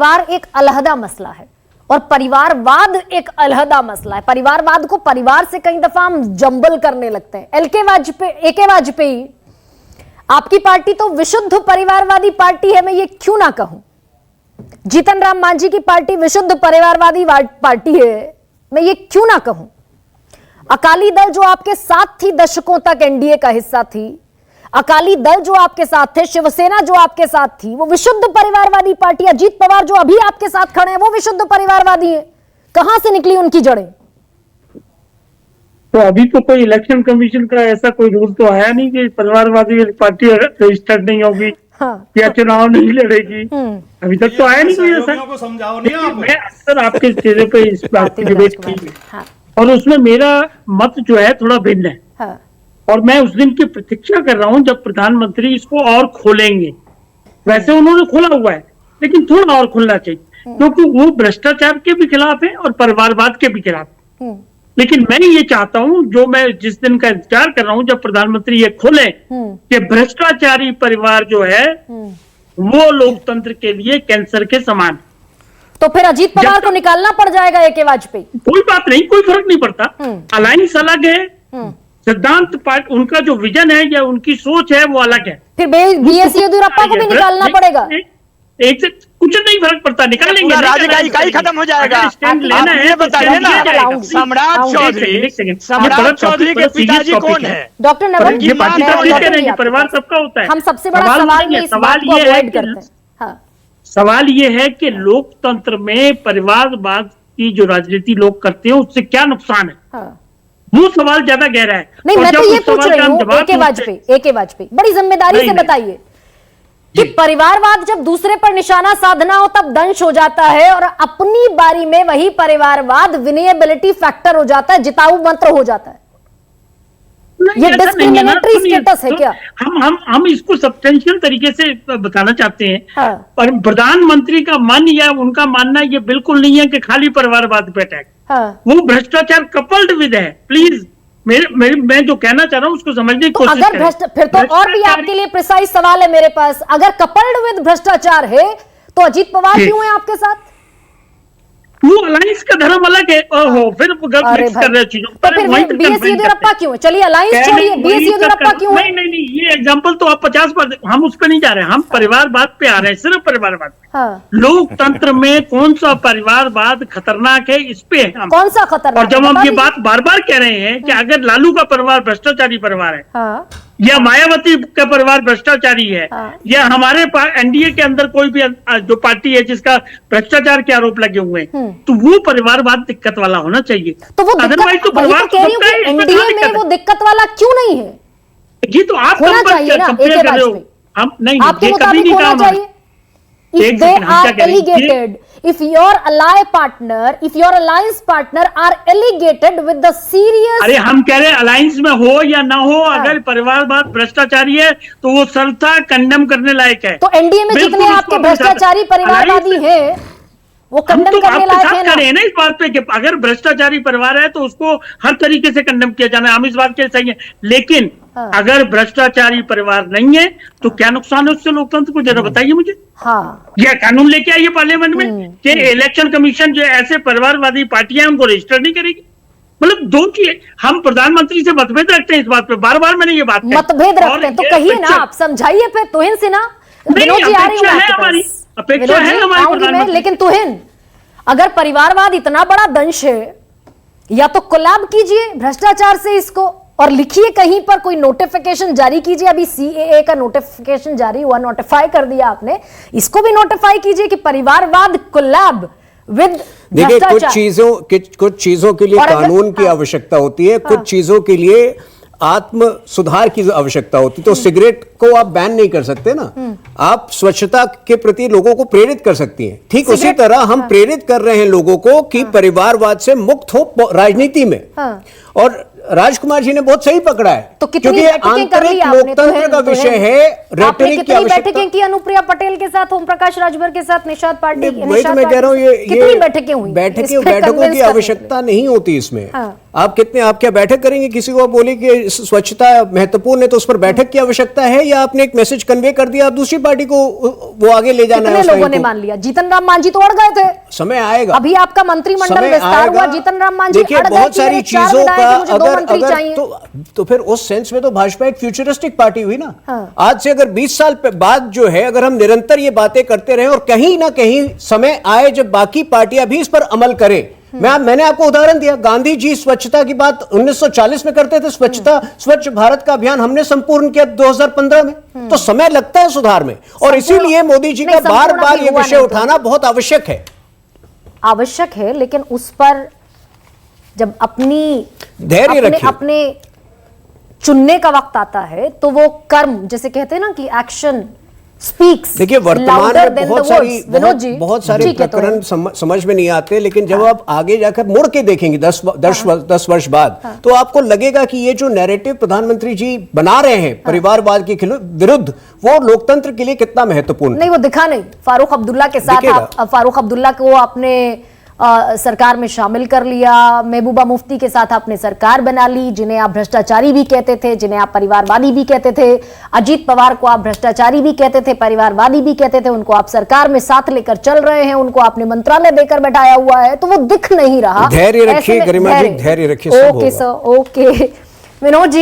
परिवार एक अलहदा मसला है और परिवारवाद एक अलहदा मसला है। परिवारवाद को परिवार से कई दफा हम जंबल करने लगते हैं। एके वाजपेयी आपकी पार्टी तो विशुद्ध परिवारवादी पार्टी है, मैं ये क्यों ना कहूं। जीतन राम मांझी की पार्टी विशुद्ध परिवारवादी पार्टी है, मैं ये क्यों ना कहूं। अकाली दल जो आपके साथ थी, दशकों तक एनडीए का हिस्सा थी, अकाली दल जो आपके साथ थे, शिवसेना जो आपके साथ थी, वो विशुद्ध परिवारवादी पार्टी। अजीत पवार जो अभी आपके साथ खड़े हैं वो विशुद्ध परिवारवादी हैं। कहां से निकली उनकी जड़ें? तो अभी तो कोई इलेक्शन कमीशन का ऐसा कोई रूल तो आया नहीं कि परिवारवादी पार्टी रजिस्टर्ड नहीं होगी या चुनाव नहीं लड़ेगी। अभी तक तो आया नहीं कोई ऐसा। समझाओ नहीं आप। मैं अक्सर आपके चेहरे पे इस बात की डिबेट की और उसमें मेरा मत जो है थोड़ा भिन्न है। और मैं उस दिन की प्रतीक्षा कर रहा हूं जब प्रधानमंत्री इसको और खोलेंगे। वैसे उन्होंने खोला हुआ है लेकिन थोड़ा और खुलना चाहिए, क्योंकि वो भ्रष्टाचार के भी खिलाफ है और परिवारवाद के भी खिलाफ है। लेकिन मैं ये चाहता हूं, जो मैं जिस दिन का इंतजार कर रहा हूं जब प्रधानमंत्री ये खोले कि भ्रष्टाचारी परिवार जो है वो लोकतंत्र के लिए कैंसर के समान। तो फिर अजीत पवार को निकालना पड़ जाएगा एके वाजपेयी। कोई बात नहीं, कोई फर्क नहीं पड़ता। अलायंस अलग है, सिद्धांत पार्टी उनका जो विजन है या उनकी सोच है वो अलग है। फिर बीएस येदियुरप्पा को भी निकालना पड़ेगा। एक से कुछ नहीं फर्क पड़ता, निकालेंगे। राज्य का इकाई खत्म हो जाएगा। लेना है बताइए ना, सम्राट चौधरी के पिताजी कौन है? डॉक्टर नवल, ये पार्टी तो ठीक करेंगे, परिवार सबका होता है। हम सबसे बड़ा सवाल में इस बात को अवॉइड करते हैं। हाँ। सवाल ये है कि लोकतंत्र में परिवारवाद की जो राजनीति लोग करते हैं उससे क्या नुकसान है। हाँ। वो सवाल ज्यादा गहरा है। नहीं, मैं तो ये पूछ रही हूँ एके वाजपेयी बड़ी जिम्मेदारी से बताइए कि परिवारवाद जब दूसरे पर निशाना साधना हो तब दंश हो जाता है और अपनी बारी में वही परिवारवाद विनेबिलिटी फैक्टर हो जाता है, जिताऊ मंत्र हो जाता है। ये डिस्क्रिमिनेटरी स्टेटस है क्या? हम इसको सब्सटेंशियल तरीके से बताना चाहते हैं। हाँ। पर प्रधानमंत्री का मन या उनका मानना ये बिल्कुल नहीं है कि खाली परिवारवाद पे अटैक। हाँ। वो भ्रष्टाचार कपल्ड विद है। प्लीज मैं जो कहना चाह रहा हूं उसको समझने की कोशिश करें। फिर तो और भी आपके लिए प्रिसाइज सवाल है मेरे पास। अगर कपल्ड विद भ्रष्टाचार है तो अजीत पवार क्यों है आपके साथ? वो अलायंस का धर्म अलग है। ओहो, फिर गलत मिक्स कर रहे चीजों। तो फिर बीएस येदियुरप्पा क्यों है? चलिए अलायंस छोड़िए, बीएस येदियुरप्पा क्यों है? नहीं, ये एग्जांपल तो आप 50 बार, हम उस पर नहीं जा रहे हैं, हम परिवारवाद पे आ रहे हैं, सिर्फ परिवारवाद पे। हाँ। लोकतंत्र में कौन सा परिवारवाद खतरनाक है इस पे हम कौन सा खतरनाक? और जब हम ये बात बार बार कह रहे हैं कि अगर लालू का परिवार भ्रष्टाचारी परिवार है, हाँ। या मायावती का परिवार भ्रष्टाचारी है, हाँ। या हमारे एनडीए के अंदर कोई भी जो पार्टी है जिसका भ्रष्टाचार के आरोप लगे हुए हैं, तो वो परिवारवाद दिक्कत वाला होना चाहिए। तो वो अदरवाइज तो परिवार एनडीए में वो दिक्कत वाला क्यों नहीं है? ये तो आप होना चाहिए ना एके वाजपेयी। हम नहीं, आपके मुताबिक होना चाहिए। If they are alligated, if your alliance partner are alligated with the serious। अरे हम कह रहे हैं अलायंस में हो या ना हो, अगर परिवारवाद भ्रष्टाचारी है तो वो सर्वथा कंडेम करने लायक है। तो एनडीए में जितने आपके भ्रष्टाचारी परिवारवादी हैं वो कंडेम करने लायक है ना? इस बात पे कि अगर भ्रष्टाचारी परिवार है तो उसको हर तरीके से कंडेम किया जाना है, हम इस बात के सही है। लेकिन अगर भ्रष्टाचारी परिवार नहीं है तो क्या नुकसान है उससे लोकतंत्र को, जरा बताइए मुझे। हाँ। यह कानून लेके आइए पार्लियामेंट में कि इलेक्शन कमीशन जो ऐसे परिवारवादी पार्टियां उनको रजिस्टर नहीं करेगी। मतलब दो चीजें, हम प्रधानमंत्री से मतभेद रखते हैं इस बात पे, बार बार मैंने ये बात मतभेद रखते हैं तो कहिए ना, आप समझाइए फिर। तुहिन सिन्हा, विनोद जी आ रही हूँ, अपेक्षा है हमारी, लेकिन तुहिन, अगर परिवारवाद इतना बड़ा दंश है या तो कोलैब कीजिए भ्रष्टाचार से इसको और लिखिए कहीं पर, कोई नोटिफिकेशन जारी कीजिए। अभी सीएए का नोटिफिकेशन जारी हुआ, नोटिफाई कर दिया आपने, इसको भी नोटिफाई कीजिए कि परिवारवाद कोलैब विद। देखिए, कुछ चीजों के लिए कानून की आवश्यकता होती है, कुछ चीजों के लिए आत्म सुधार की आवश्यकता होती है। तो सिगरेट को आप बैन नहीं कर सकते ना, आप स्वच्छता के प्रति लोगों को प्रेरित कर सकती हैं। ठीक उसी तरह हम प्रेरित कर रहे हैं लोगों को कि परिवारवाद से मुक्त हो राजनीति में। और राजकुमार जी ने बहुत सही पकड़ा है, तो कितनी क्योंकि बैठकें कर ली आंतरिक आपने? लोकतंत्र का विषय है, आपने रेटरिक की कितनी आवश्यकता। बैठकें की अनुप्रिया पटेल के साथ, ओम प्रकाश राजभर के साथ, निषाद पार्टी? वही तो मैं कह रहा हूँ, ये कितनी बैठकें हुई? बैठकों की आवश्यकता नहीं होती इसमें। हाँ। आप क्या बैठक करेंगे? किसी को आप बोले कि स्वच्छता महत्वपूर्ण है तो उस पर बैठक की आवश्यकता है, या आपने एक मैसेज कन्वे कर दिया, आप दूसरी पार्टी को वो आगे ले जाना है? कितने लोगों ने मान लिया? जीतन राम मांझी तो अड़ गए थे। समय आएगा, अभी आपका मंत्रिमंडल समय विस्तार आएगा। हुआ, जीतन राम मांझी देखिए, अड़ गए बहुत कि सारी मेरे 4 चीजों विधायक का हैं, मुझे 2 अगर मंत्री चाहिए। तो फिर उस सेंस में तो भाजपा एक फ्यूचरिस्टिक पार्टी हुई ना। हाँ। आज से अगर 20 साल बाद जो है, अगर हम निरंतर ये बातें करते रहे और कहीं ना कहीं समय आए जब बाकी पार्टियां भी इस पर अमल करें। मैंने आपको उदाहरण दिया, गांधी जी स्वच्छता की बात 1940 में करते थे, स्वच्छ भारत का अभियान हमने संपूर्ण किया 2015 में। तो समय लगता है सुधार में, और इसीलिए मोदी जी का बार बार ये विषय उठाना बहुत आवश्यक है। आवश्यक है, लेकिन उस पर जब अपने चुनने का वक्त आता है तो वो कर्म, जैसे कहते हैं ना कि एक्शन स्पीक्स। देखिए, वर्तमान में बहुत सारे प्रकरण समझ में नहीं आते, लेकिन जब आप आगे जाकर मुड़ के देखेंगे 10 वर्ष बाद, तो आपको लगेगा कि ये जो नैरेटिव प्रधानमंत्री जी बना रहे हैं परिवारवाद के विरुद्ध, वो लोकतंत्र के लिए कितना महत्वपूर्ण नहीं, वो दिखा नहीं। फारूक अब्दुल्ला के साथ फारूक अब्दुल्ला को आपने सरकार में शामिल कर लिया, महबूबा मुफ्ती के साथ आपने सरकार बना ली, जिन्हें आप भ्रष्टाचारी भी कहते थे, जिन्हें आप परिवारवादी भी कहते थे। अजीत पवार को आप भ्रष्टाचारी भी कहते थे, परिवारवादी भी कहते थे, उनको आप सरकार में साथ लेकर चल रहे हैं, उनको आपने मंत्रालय देकर बैठाया हुआ है, तो वो दिख नहीं रहा। धैर्य रखिए गरिमा जी, धैर्य रखिए। Okay sir, okay Vinod ji.